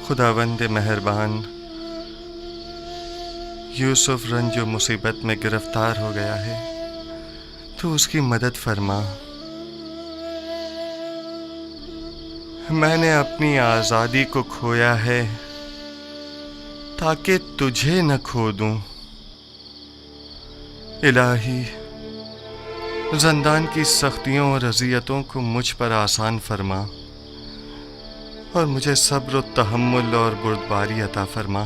खुदावंद मेहरबान, यूसुफ रंज जो मुसीबत में गिरफ्तार हो गया है, तो उसकी मदद फरमा। मैंने अपनी आज़ादी को खोया है ताकि तुझे न खो दूं। इलाही, ज़ंदान की सख्तियों और अज़ियतों को मुझ पर आसान फरमा और मुझे सब्र व तहम्मुल और बुर्दबारी अता फरमा।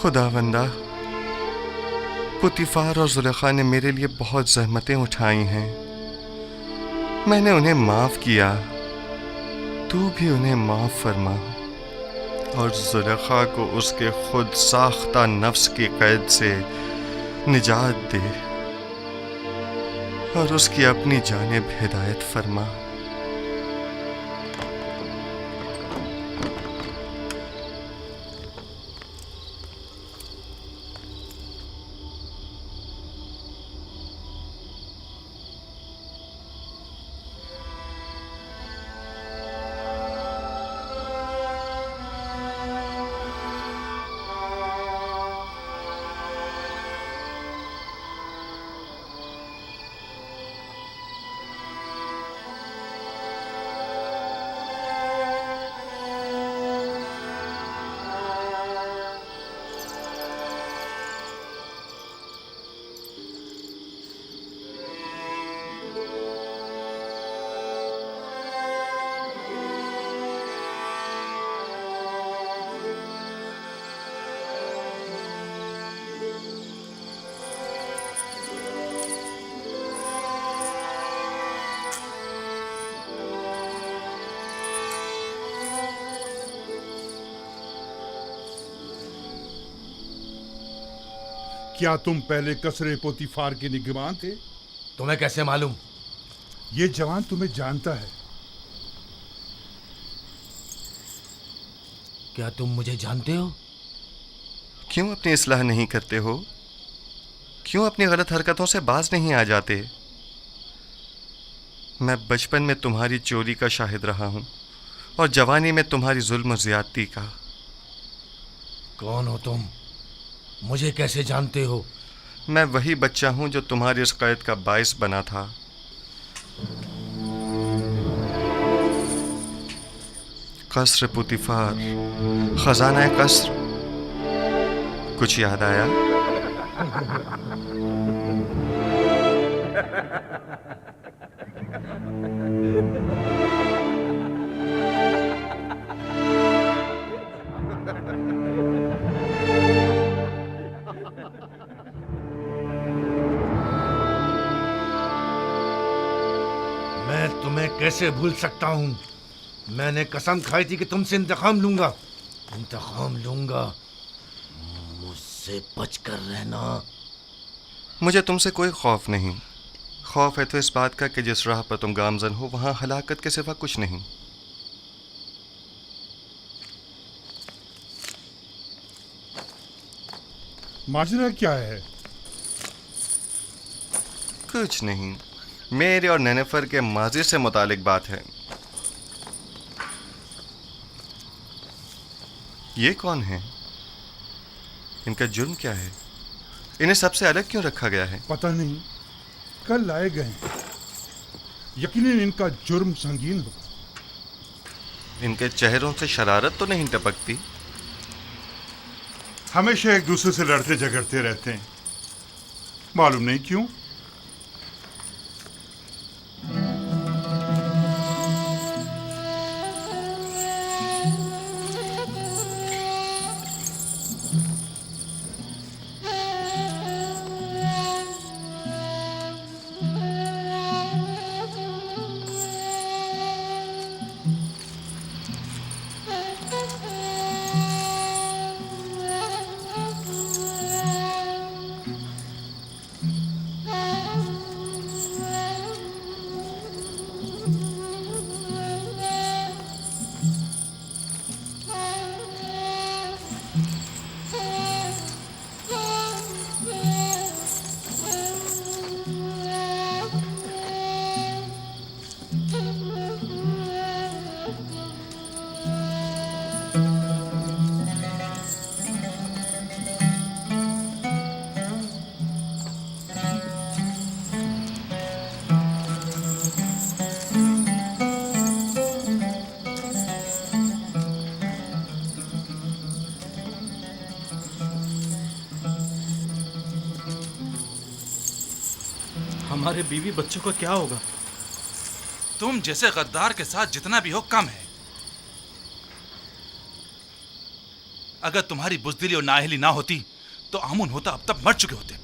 खुदावंदा, पुतीफार और ज़ुलेखा ने मेरे लिए बहुत ज़हमतें उठाई हैं। मैंने उन्हें माफ़ किया, तू भी उन्हें माफ़ फरमा और ज़ुलेखा को उसके खुद साख्ता नफ्स की कैद से निजात दे और उसकी अपनी जानिब हिदायत फरमा। क्या तुम पहले कसरे पोतीफार के निगहबान थे? तुम्हें कैसे मालूम? ये जवान तुम्हें जानता है। क्या तुम मुझे जानते हो? क्यों अपनी इस्लाह नहीं करते हो? क्यों अपनी गलत हरकतों से बाज नहीं आ जाते? मैं बचपन में तुम्हारी चोरी का शाहिद रहा हूं और जवानी में तुम्हारी जुल्म और ज्यादती का। कौन हो तुम? मुझे कैसे जानते हो? मैं वही बच्चा हूं जो तुम्हारी इस कैद का बाइस बना था। कसर पुतीफार, खजाना कसर, कुछ याद आया? मैं तुम्हें कैसे भूल सकता हूं? मैंने कसम खाई थी कि तुमसे इंतकाम लूंगा। मुझसे बचकर रहना। मुझे तुमसे कोई खौफ नहीं। खौफ है तो इस बात का कि जिस राह पर तुम गामजन हो वहां हलाकत के सिवा कुछ नहीं। माजरा क्या है? कुछ नहीं, मेरे और नेनेफर के माजी से मुतालिक बात है। ये कौन है? इनका जुर्म क्या है? इन्हें सबसे अलग क्यों रखा गया है? पता नहीं, कल लाए गए हैं। यकीनन इनका जुर्म संगीन होगा। इनके चेहरों से शरारत तो नहीं टपकती? हमेशा एक दूसरे से लड़ते झगड़ते रहते हैं, मालूम नहीं क्यों। हमारे बीवी बच्चों का क्या होगा? तुम जैसे गद्दार के साथ जितना भी हो कम है। अगर तुम्हारी बुजदिली और नाअहली ना होती तो आमुन होता अब तक मर चुके होते,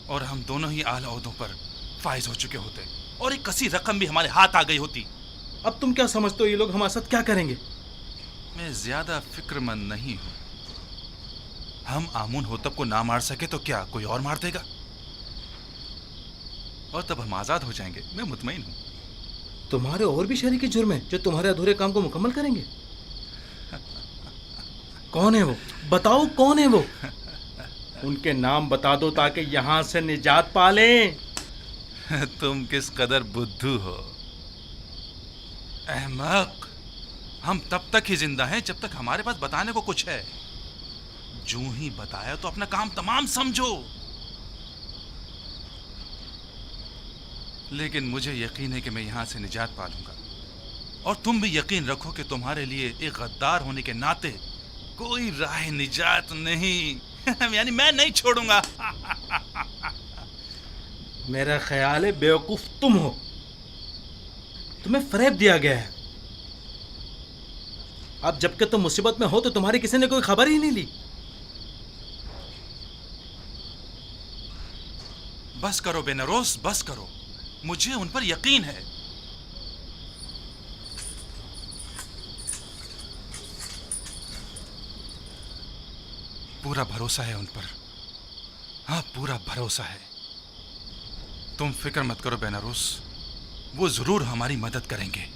और हम दोनों ही आला ओहदों पर फाइज हो चुके होते, और एक कसी रकम भी हमारे हाथ आ गई होती। अब तुम क्या समझते हो ये लोग हमारे साथ क्या करेंगे? मैं ज्यादा फिक्रमंद नहीं हूं। हम आमुन होतब को ना मार सके तो क्या कोई और मार देगा, और तब हम आजाद हो जाएंगे। मैं मुतमईन हूं। तुम्हारे और भी शरीके जुर्म हैं जो तुम्हारे अधूरे काम को मुकम्मल करेंगे। कौन है वो? बताओ कौन है वो? उनके नाम बता दो ताकि यहां से निजात पा लें। तुम किस कदर बुद्धू हो अहमक। हम तब तक ही जिंदा हैं जब तक हमारे पास बताने को कुछ है। जो ही बताया तो अपना काम तमाम समझो। लेकिन मुझे यकीन है कि मैं यहां से निजात पा लूंगा, और तुम भी यकीन रखो कि तुम्हारे लिए एक गद्दार होने के नाते कोई राह निजात नहीं। यानी मैं नहीं छोड़ूंगा। मेरा ख्याल है बेवकूफ तुम हो। तुम्हें फरेब दिया गया है। अब जबकि तुम मुसीबत में हो तो तुम्हारी किसी ने कोई खबर ही नहीं ली। बस करो बेनरोस, बस करो। मुझे उन पर यकीन है। पूरा भरोसा है उन पर। हाँ, पूरा भरोसा है। तुम फिक्र मत करो बेनारोस, वो जरूर हमारी मदद करेंगे।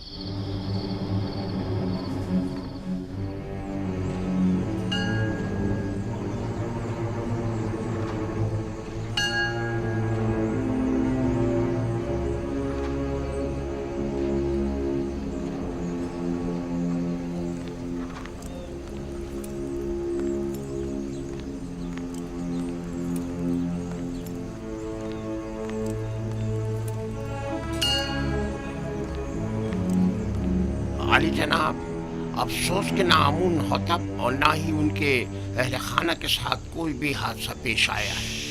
आली जनाब, अफसोस के ना आमुन होतब और ना ही उनके अहले खाना के साथ कोई भी हादसा पेश आया है।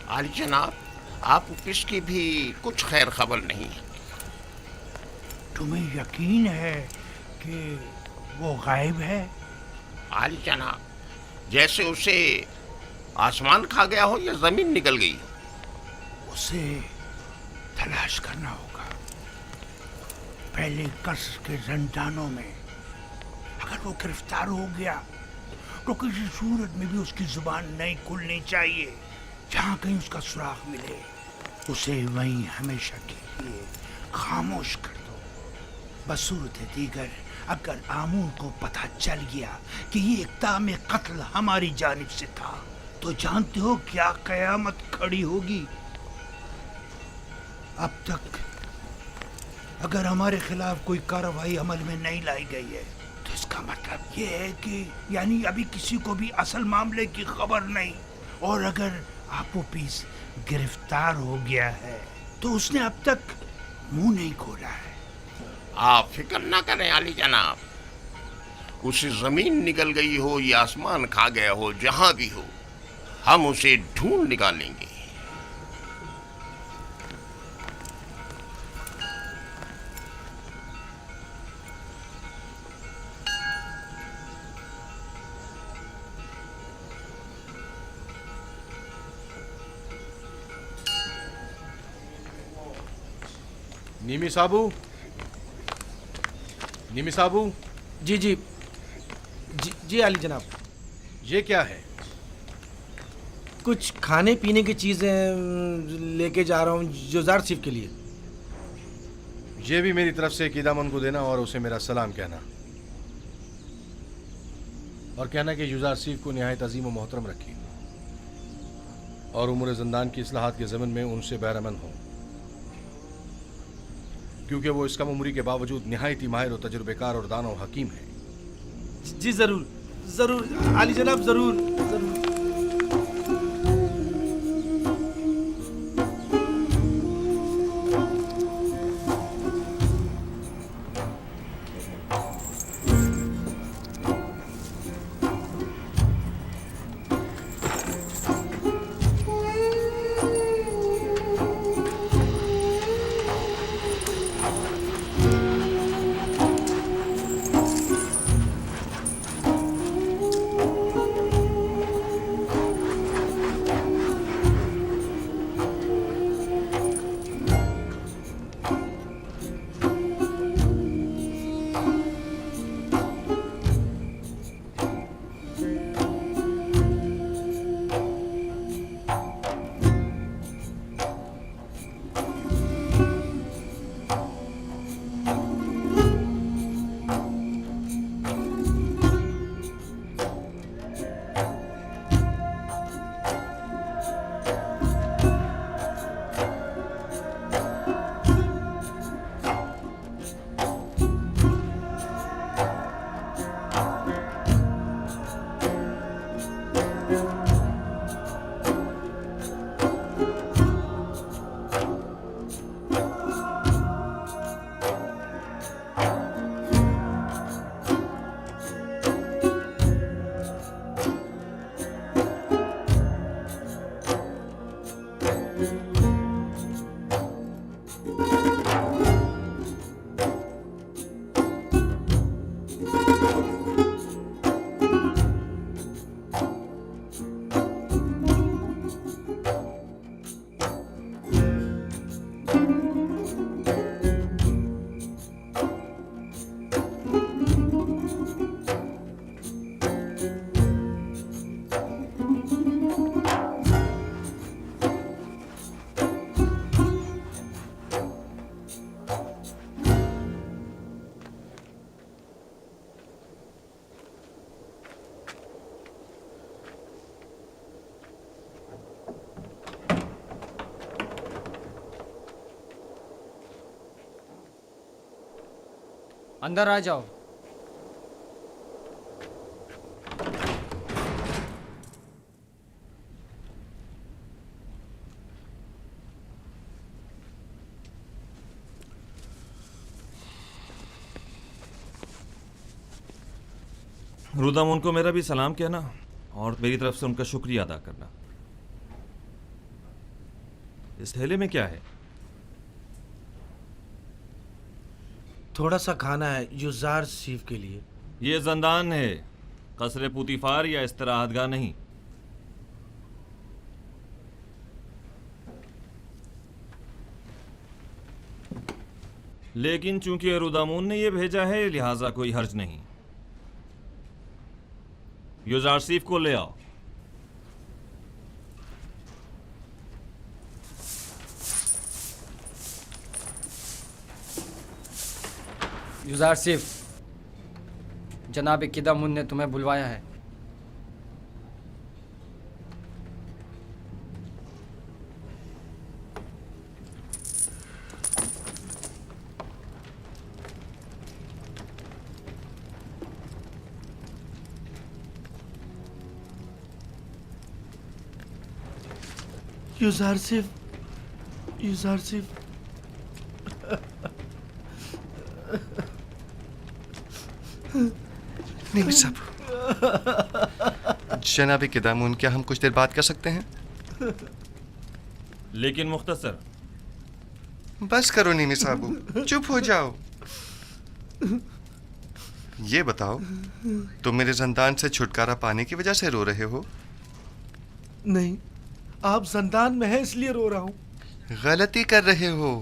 आली जनाब, आपको किसकी भी कुछ खैर खबर नहीं है। तुम्हें यकीन है कि वो गायब है? आली जनाब, जैसे उसे आसमान खा गया हो या जमीन निकल गई हो। उसे तलाश करना होगा। पहले कसर के रंडानों में अगर वो गिरफ्तार हो गया तो किसी सूरत में भी उसकी जुबान नहीं खुलनी चाहिए। जहाँ कहीं उसका सुराग मिले उसे वहीं हमेशा के लिए खामोश कर दो। बसूरत दीगर अगर आमून को पता चल गया कि ये इक़दाम कत्ल हमारी जानिब से था तो जानते हो क्या कयामत खड़ी होगी। अब तक अगर हमारे खिलाफ कोई कार्रवाई अमल में नहीं लाई गई है तो इसका मतलब ये है कि यानी अभी किसी को भी असल मामले की खबर नहीं, और अगर आपोपीस गिरफ्तार हो गया है तो उसने अब तक मुंह नहीं खोला है। आप फिक्र ना करें आली जनाब, उसे जमीन निकल गई हो या आसमान खा गया हो, जहां भी हो हम उसे ढूंढ निकालेंगे। नीमी साबू, नीमी साबू। जी जी जी आली जनाब। ये क्या है? कुछ खाने पीने की चीज़ें लेके जा रहा हूँ जुजार सिफ के लिए। ये भी मेरी तरफ से कीदामन को देना और उसे मेरा सलाम कहना, और कहना कि युजार सिफ को निहायत अजीम व मोहतरम रखी और उम्र ज़िंदान की इस्लाहात के ज़मन में उनसे बैरमन हो, क्योंकि वो इस कम उम्री के बावजूद निहायत ही माहिर और तजुर्बेकार और दाना और हकीम है। जी ज़रूर ज़रूर आली जनाब, ज़रूर ज़रूर। अंदर आ जाओ। रुदामुन को मेरा भी सलाम कहना और मेरी तरफ से उनका शुक्रिया अदा करना। इस थैले में क्या है? थोड़ा सा खाना है युजार सीफ के लिए। ये जंदान है, कसरे पुतिफार या इस्तराहतगाह नहीं। लेकिन चूंकि रुदामुन ने ये भेजा है लिहाजा कोई हर्ज नहीं। युजारसीफ को ले आओ। युजारसीफ, जनाब किदामुन ने तुम्हें बुलवाया है। युजारसीफ, युजारसीफ, नहीं साहब। जनाब किदामुन, क्या हम कुछ देर बात कर सकते हैं? लेकिन मुख्तसर। बस करो नीमी साहब, चुप हो जाओ। ये बताओ, तुम मेरे जंदान से छुटकारा पाने की वजह से रो रहे हो? नहीं, आप जंदान में हैं इसलिए रो रहा हूं। गलती कर रहे हो।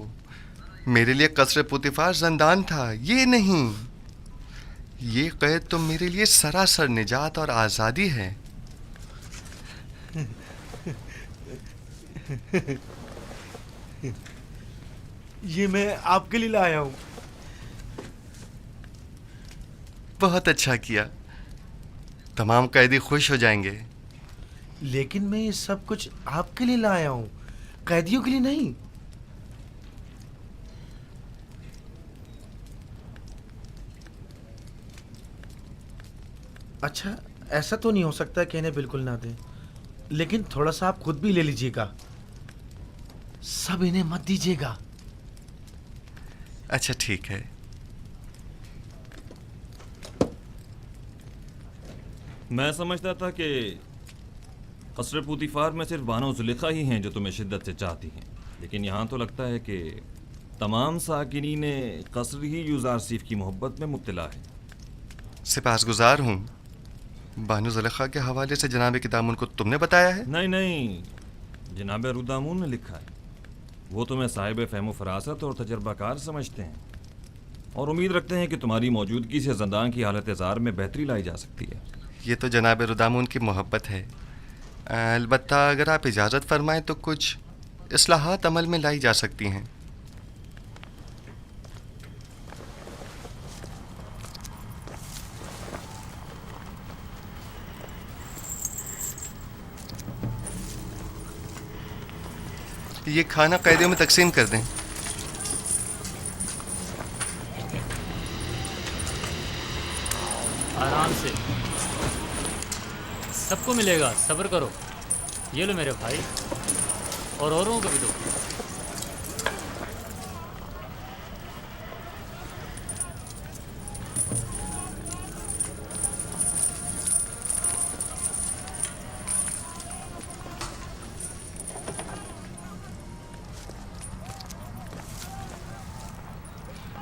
मेरे लिए कसर पुतिफार जंदान था, ये नहीं। ये कैद तो मेरे लिए सरासर निजात और आज़ादी है। ये मैं आपके लिए लाया हूं। बहुत अच्छा किया, तमाम कैदी खुश हो जाएंगे। लेकिन मैं ये सब कुछ आपके लिए लाया हूं, कैदियों के लिए नहीं। अच्छा, ऐसा तो नहीं हो सकता कि इन्हें बिल्कुल ना दें, लेकिन थोड़ा सा आप खुद भी ले लीजिएगा। सब इन्हें मत दीजिएगा। अच्छा ठीक है। मैं समझता था कि कसर पुतिफार में सिर्फ बानो जुलेखा ही हैं जो तुम्हें शिद्दत से चाहती हैं, लेकिन यहाँ तो लगता है कि तमाम साकिनीन कसर ही युजारसीफ की मोहब्बत में मुब्तला है। सिपासगुजार हूँ। बानो जुलेखा के हवाले से जनाब किदामुन को तुमने बताया है? नहीं नहीं, जनाब रुदामुन ने लिखा है। वो तुम्हें साहिब फ़हम फरासत और तजर्बाकार समझते हैं और उम्मीद रखते हैं कि तुम्हारी मौजूदगी से ज़ंदान की हालत ज़ार में बेहतरी लाई जा सकती है। ये तो जनाब रुदामुन की मोहब्बत है। अलबत्ता अगर आप इजाज़त फरमाएं तो कुछ इस्लाहात अमल में लाई जा सकती हैं। ये खाना कैदियों में तकसीम कर दें। आराम से, सबको मिलेगा, सब्र करो। ये लो मेरे भाई, और औरों को भी दो।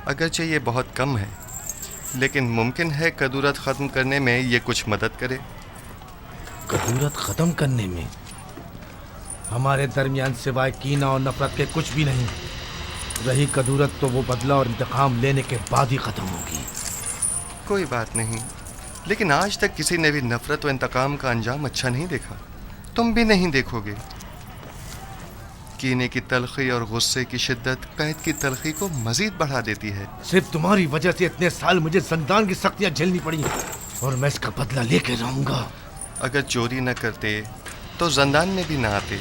अगरचे ये बहुत कम है, लेकिन मुमकिन है कदूरत ख़त्म करने में ये कुछ मदद करे। कदूरत ख़त्म करने में? हमारे दरमियान सिवाय कीना और नफरत के कुछ भी नहीं। रही कदूरत तो वो बदला और इंतकाम लेने के बाद ही खत्म होगी। कोई बात नहीं, लेकिन आज तक किसी ने भी नफरत व इंतकाम का अंजाम अच्छा नहीं देखा। तुम भी नहीं देखोगे। कीने की तलखी और गुस्से की शिद्दत कैद की तलखी को मजीद बढ़ा देती है। सिर्फ तुम्हारी वजह से इतने साल मुझे जिंदान की सख्तियां झेलनी पड़ी और मैं इसका बदला लेके रहूंगा। अगर चोरी न करते तो जिंदान में भी ना आते।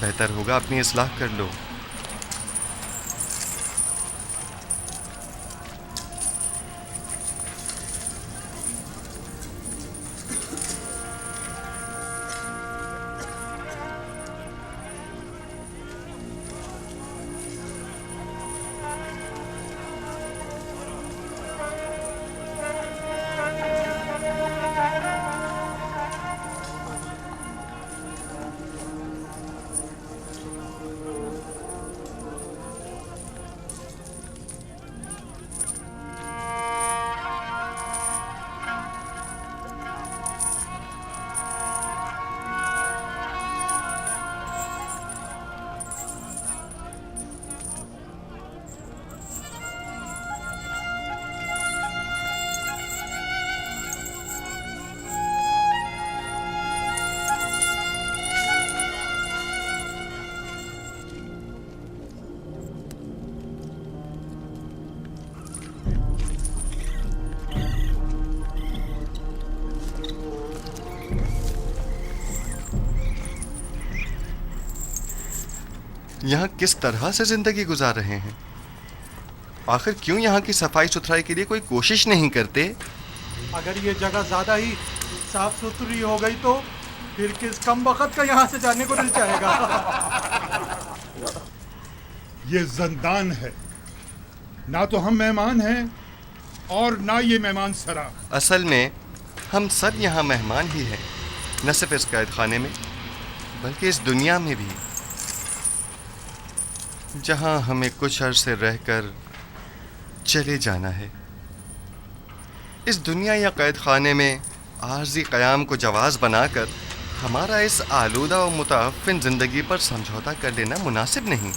बेहतर होगा अपनी इस्लाह कर लो। यहाँ किस तरह से जिंदगी गुजार रहे हैं? आखिर क्यों यहाँ की सफाई सुथराई के लिए कोई कोशिश नहीं करते? अगर ये जगह ज्यादा ही साफ सुथरी हो गई तो फिर किस कम वक्त का यहाँ से जाने को दिल चाहेगा। ये जिंदान है, ना तो हम मेहमान हैं और ना ये मेहमान सरा। असल में हम सब यहाँ मेहमान ही हैं, न सिर्फ इस कैद खाने में बल्कि इस दुनिया में भी, जहाँ हमें कुछ अरसे रहकर चले जाना है। इस दुनिया या कैद खाने में आर्जी क़याम को जवाज़ बनाकर हमारा इस आलूदा और मुतअफ़्फ़िन ज़िंदगी पर समझौता कर लेना मुनासिब नहीं।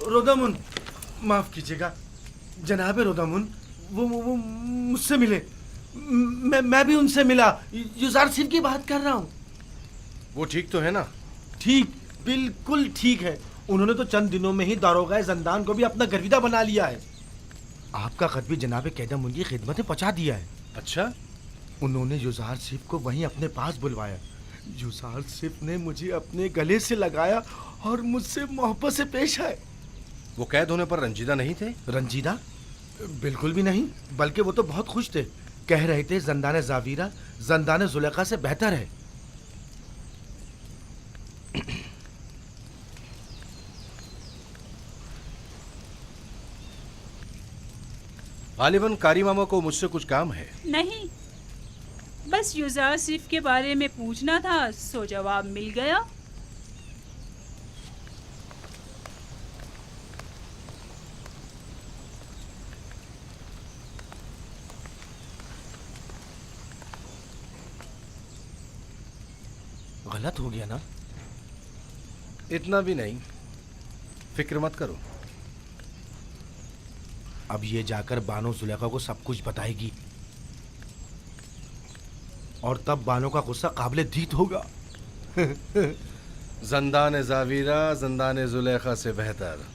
रोदामुन, माफ कीजिएगा जनाब रोदामुन, वो मुझसे मिले। मैं भी उनसे मिला। युजार सिफ की बात कर रहा हूँ। वो ठीक तो है ना? ठीक, बिल्कुल ठीक है। उन्होंने तो चंद दिनों में ही दारोगा ज़ंदान को भी अपना गर्विदा बना लिया है। आपका खत भी जनाब कैदम की खिदमत में पहुंचा दिया है। अच्छा? उन्होंने युजार सिफ को वहीं अपने पास बुलवाया। युजारसिफ ने मुझे अपने गले से लगाया और मुझसे मोहब्बत से पेश आए। वो कैद होने पर रंजीदा नहीं थे? रंजीदा? बिल्कुल भी नहीं, बल्कि वो तो बहुत खुश थे। कह रहे थे जंदान जावीरा जंदान जुलेखा से बेहतर है। गालिबन कारी मामा को मुझसे कुछ काम है। नहीं, बस युजारसिफ के बारे में पूछना था, सो जवाब मिल गया। गलत हो गया ना? इतना भी नहीं, फिक्र मत करो। अब ये जाकर बानो जुलेखा को सब कुछ बताएगी और तब बानो का गुस्सा काबिले दीद होगा। जंदान जावीरा जंदान जुलेखा से बेहतर।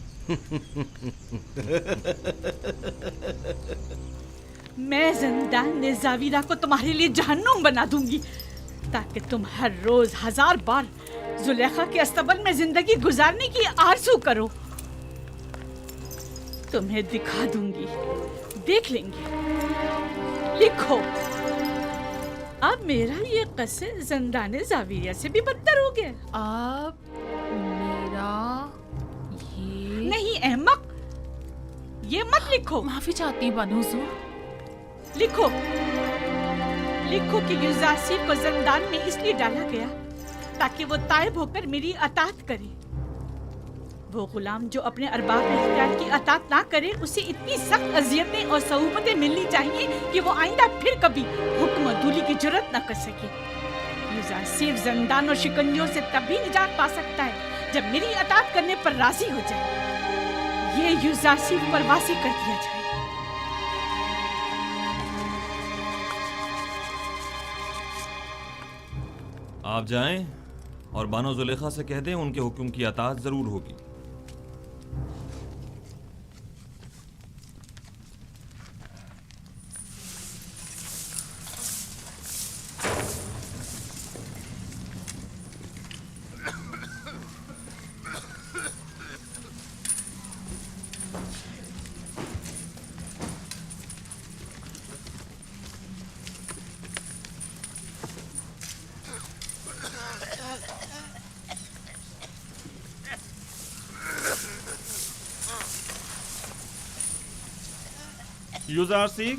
मैं जंदान जावीरा को तुम्हारे लिए जहन्नुम बना दूंगी, ताकि तुम हर रोज 1000 बार जुलेखा के अस्तबल में जिंदगी गुजारने की आरज़ू करो। तुम्हें दिखा दूंगी, देख लेंगे। लिखो, अब मेरा ये कस्से जंदान जावीरिया से भी बदतर हो गया। अब मेरा ये नहीं अहमक, ये मत लिखो। माफी चाहती हूँ बानो हुजूर। लिखो, लिखो कि युजारसिफ को जंदान में इसलिए डाला गया ताकि वो ताइब होकर मेरी अतात करे। वो गुलाम जो अपने अरबाब इख्तियार की अतात ना करे, उसे इतनी सख्त अजियतें और सहूबतें मिलनी चाहिए कि वो आइंदा फिर कभी हुक्म अदूली की जुर्रत न कर सके। युजारसिफ जंदान और शिकंजों से तभी निजात पा सकता है जब मेरी अतात करने पर राजी हो जाए। ये युजारसिफ पर वासी कर दिया जाए। आप जाएं और बानो जुलेखा से कह दें उनके हुक्म की अताअत जरूर होगी। युजारसिफ,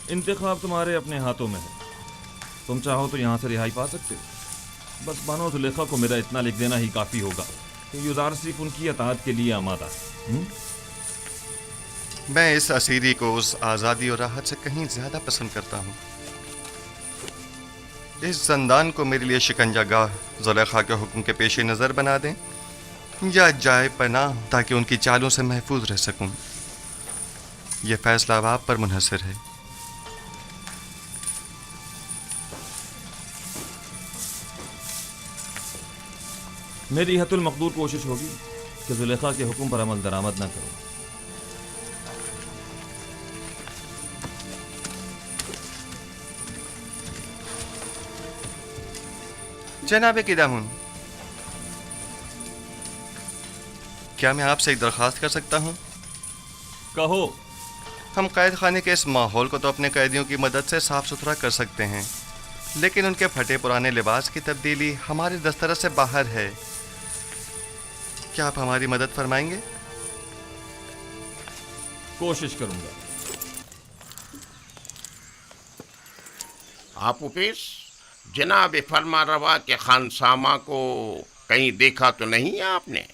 इंतखाब तुम्हारे अपने हाथों में है। तुम चाहो तो यहाँ से रिहाई पा सकते हो। बस बानो जुलेखा को मेरा इतना लिख देना ही काफ़ी होगा कि युजारसिफ उनकी अताअत के लिए आमादा है। मैं इस असीरी को उस आज़ादी और राहत से कहीं ज़्यादा पसंद करता हूँ। इस जंदान को मेरे लिए शिकंजागाह जुलेखा के हुक्म के पेश नज़र बना दें या जाए पनाह ताकि उनकी चालों से महफूज रह सकूँ। यह फैसला अब आप पर मुनहसर है। मेरी हतुल मकदूर कोशिश होगी कि जुलेखा के हुक्म पर अमल दरामद न करो। जनाब किदामुन, क्या मैं आपसे एक दरख्वास्त कर सकता हूँ? कहो। हम कैद खाने के इस माहौल को तो अपने कैदियों की मदद से साफ सुथरा कर सकते हैं, लेकिन उनके फटे पुराने लिबास की तब्दीली हमारे दस्तरस से बाहर है। क्या आप हमारी मदद फरमाएंगे? कोशिश करूंगा। आप उपेश, जनाब फरमा रवा के खानसामा को कहीं देखा तो नहीं है आपने?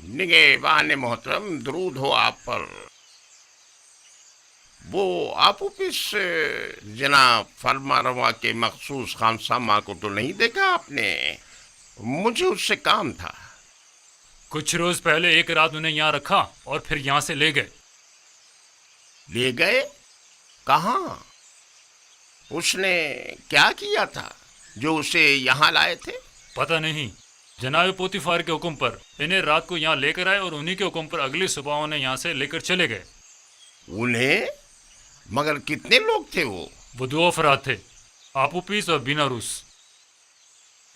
निगहबान मोहतरम, दरूद हो आप पर। वो आपूपिस जनाब फरमा रवा के मखसूस खानसामा को तो नहीं देखा आपने? मुझे उससे काम था। कुछ रोज पहले एक रात उन्हें यहाँ रखा और फिर यहाँ से ले गए। ले गए? कहाँ? उसने क्या किया था जो उसे यहाँ लाए थे? पता नहीं, जनाब पोतीफार के हुक्म पर इन्हें रात को यहाँ लेकर आए और उन्हीं के हुक्म पर अगली सुबह उन्हें यहाँ से लेकर चले गए। उन्हें? मगर कितने लोग थे वो? वो 2 अफराद थे, आपूपीस और बीनारूस।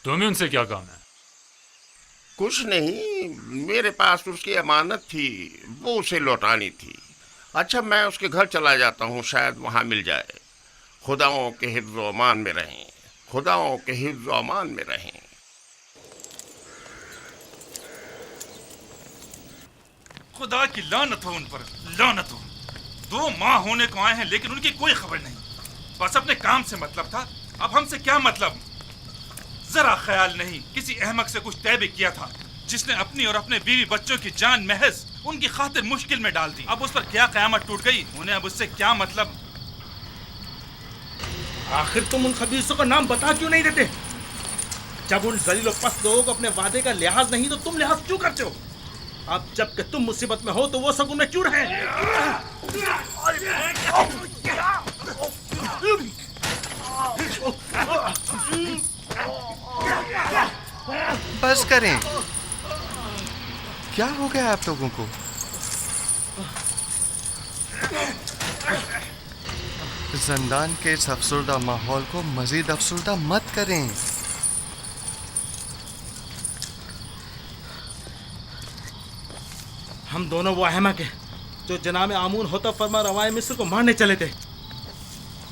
तुम्हें उनसे क्या काम है? कुछ नहीं, मेरे पास उसकी अमानत थी, वो उसे लौटानी थी। अच्छा, मैं उसके घर चला जाता हूँ, शायद वहाँ मिल जाए। खुदाओं के हिफ्ज़ व अमान में रहें, खुदाओं के हिफ्ज़ व अमान में रहें। खुदा की लानत हो उन पर, लानत हो। 2 माह होने को आए हैं लेकिन उनकी कोई खबर नहीं। बस अपने काम से मतलब था, अब हमसे क्या मतलब? जरा ख्याल नहीं, किसी अहमक से कुछ तय भी किया था जिसने अपनी और अपने बीवी बच्चों की जान महज उनकी खातिर मुश्किल में डाल दी। अब उस पर क्या कयामत टूट गई, उन्हें अब उससे क्या मतलब? आखिर तुम उन खबीसों का नाम बता क्यों नहीं देते? जब उन जलील और पस्त लोगों को अपने वादे का लिहाज नहीं तो तुम लिहाज क्यों करते हो? अब जबकि तुम मुसीबत में हो तो वो सब उनमें क्यों रहे? बस करें, क्या हो गया आप लोगों को? जिंदान के इस अफसरदा माहौल को मजीद अफसरदा मत करें। हम दोनों वो अहमक हैं जो जनाब आमून होता फरमा रवाए मिस्र को मारने चले थे,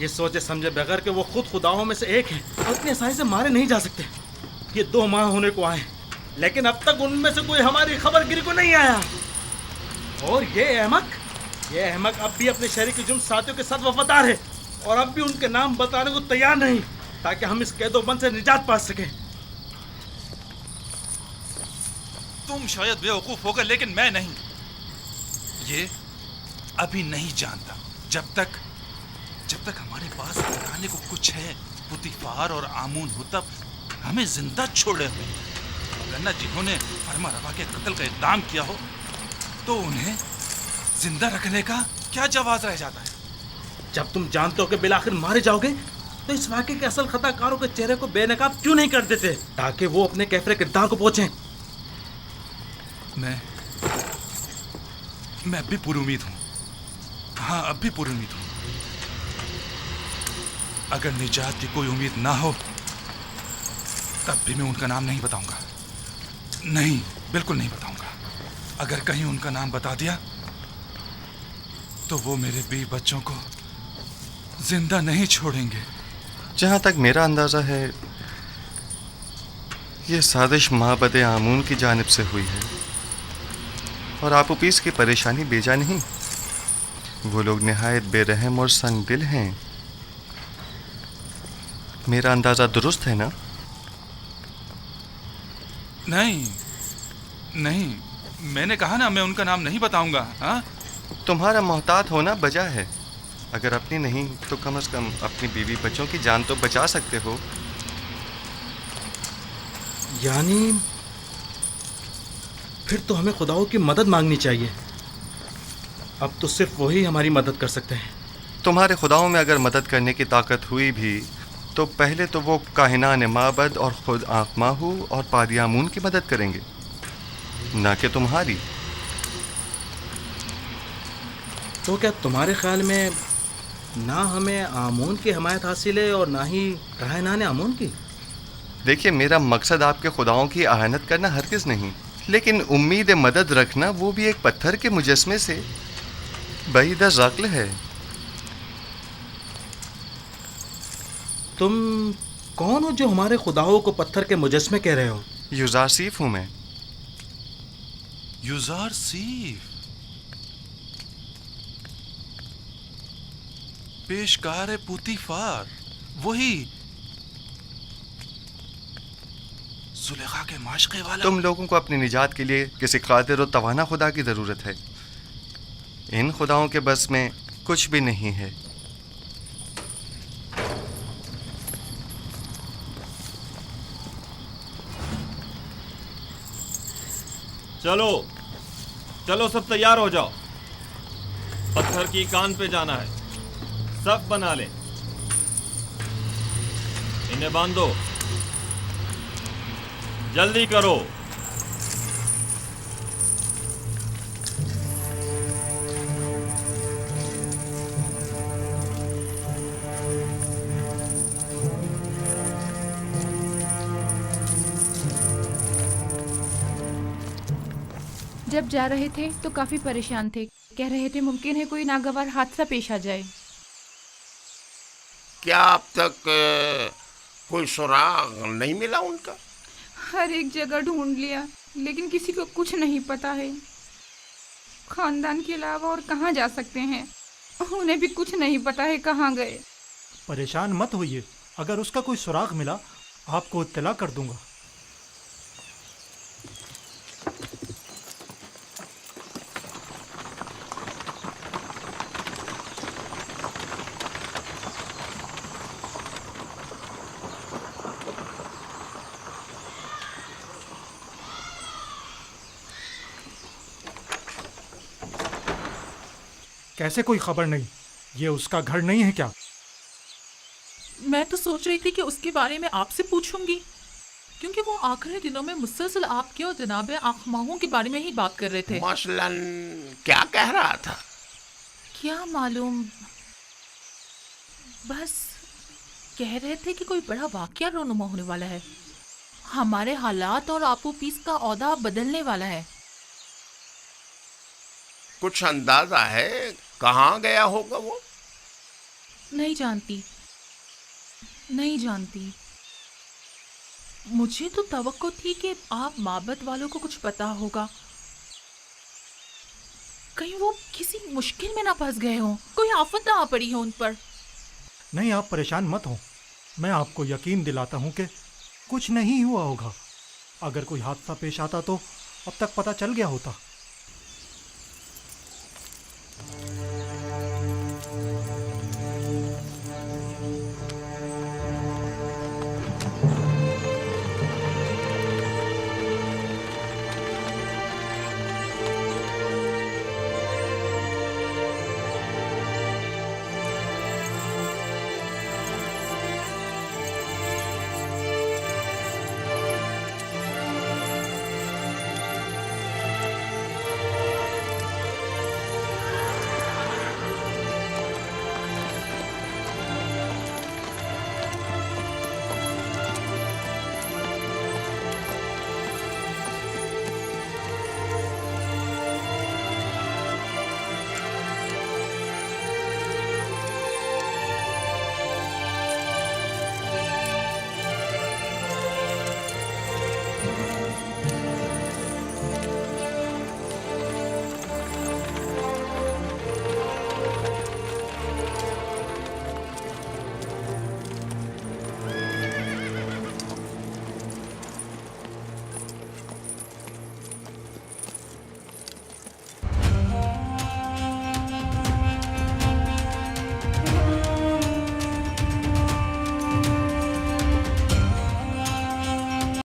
ये सोचे समझे बगैर कि वो खुद खुदाओं में से एक है और इतनी आसानी से मारे नहीं जा सकते। ये 2 माह होने को आए लेकिन अब तक उनमें से कोई हमारी खबर गिरी को नहीं आया। और ये अहमक अब भी अपने शहरी के जुर्म साथियों के साथ वफादार है और अब भी उनके नाम बताने को तैयार नहीं ताकि हम इस कैदोबंद से निजात पा सकें। तुम शायद बेवकूफ होगा लेकिन मैं नहीं। ये अभी नहीं जानता। जब तक हमारे पास बताने को कुछ है, पुतीफार और आमून हुतब हमें जिंदा छोड़े हुए, वरना जिन्होंने फरमा रवा के कत्ल का इक़दाम किया हो तो उन्हें जिंदा रखने का क्या जवाब रह जाता है? जब तुम जानते हो कि बिलाखिर मारे जाओगे तो इस वाक़े के असल खताकारों के चेहरे को बेनकाब क्यों नहीं कर देते ताकि वो अपने कैफरे किरदार को पहुंचे? मैं अब भी पूरी उम्मीद हूँ। हाँ, अब भी पूरी उम्मीद हूँ। अगर निजात की कोई उम्मीद ना हो तब भी मैं उनका नाम नहीं बताऊंगा। नहीं, बिल्कुल नहीं बताऊंगा। अगर कहीं उनका नाम बता दिया तो वो मेरे बीवी बच्चों को जिंदा नहीं छोड़ेंगे। जहाँ तक मेरा अंदाज़ा है ये साजिश माबद आमून की जानिब से हुई है और आपूपीस की परेशानी बेजा नहीं। वो लोग निहायत बेरहम और संग दिल हैं। मेरा अंदाज़ा दुरुस्त है ना? नहीं, मैंने कहा ना मैं उनका नाम नहीं बताऊंगा। हाँ, तुम्हारा मोहतात होना बजा है। अगर अपनी नहीं तो कम से कम अपनी बीवी बच्चों की जान तो बचा सकते हो। यानी फिर तो हमें खुदाओं की मदद मांगनी चाहिए। अब तो सिर्फ वही हमारी मदद कर सकते हैं। तुम्हारे खुदाओं में अगर मदद करने की ताकत हुई भी तो पहले तो वो काहिनान माबद और खुद आखमाहू और पादियामून की मदद करेंगे, ना कि तुम्हारी। तो क्या तुम्हारे ख्याल में ना हमें आमून की हमायत हासिल है और ना ही काहिनान आमून की? देखिए, मेरा मकसद आपके खुदाओं की आहानत करना हरगिज़ नहीं, लेकिन उम्मीद मदद रखना वो भी एक पत्थर के मुजस्मे से बईद अज़ अक्ल है। तुम कौन हो जो हमारे खुदाओं को पत्थर के मुजस्मे कह रहे हो? युज़ारसीफ हूँ मैं। युज़ारसीफ, पेशकार पुतीफार, वही। जुलेखा के माशके वाला। तुम लोगों को अपनी निजात के लिए किसी कादिर और तवाना खुदा की ज़रूरत है। इन खुदाओं के बस में कुछ भी नहीं है। चलो चलो, सब तैयार हो जाओ। पत्थर की कान पे जाना है। सब बना ले, इन्हें बांधो, जल्दी करो। जब जा रहे थे तो काफी परेशान थे, कह रहे थे मुमकिन है कोई नागवार हादसा पेश आ जाए। क्या अब तक कोई सुराग नहीं मिला उनका? हर एक जगह ढूंढ लिया, लेकिन किसी को कुछ नहीं पता है। खानदान के अलावा और कहाँ जा सकते हैं, उन्हें भी कुछ नहीं पता है कहाँ गए। परेशान मत होइए, अगर उसका कोई सुराग मिला आपको इत्तला कर दूंगा। कैसे कोई खबर नहीं? ये उसका घर नहीं है क्या? मैं तो सोच रही थी कि उसके बारे में आपसे पूछूंगी, क्योंकि वो आखिरी दिनों में मुसलसल आपके और जनाब आखमाहों के बारे में ही बात कर रहे थे। मसलन क्या कह रहा था? क्या मालूम, बस कह रहे थे कि कोई बड़ा वाकया रोनुमा होने वाला है। हमारे हालात और आपो पीस का औदा बदलने वाला है। कुछ अंदाजा है कहाँ गया होगा वो? नहीं जानती, नहीं जानती। मुझे तो तवक्को थी कि आप माबद वालों को कुछ पता होगा। कहीं वो किसी मुश्किल में ना फंस गए हों, कोई आफत ना आ पड़ी हो उन पर। नहीं, आप परेशान मत हो, मैं आपको यकीन दिलाता हूँ कि कुछ नहीं हुआ होगा। अगर कोई हादसा पेश आता तो अब तक पता चल गया होता।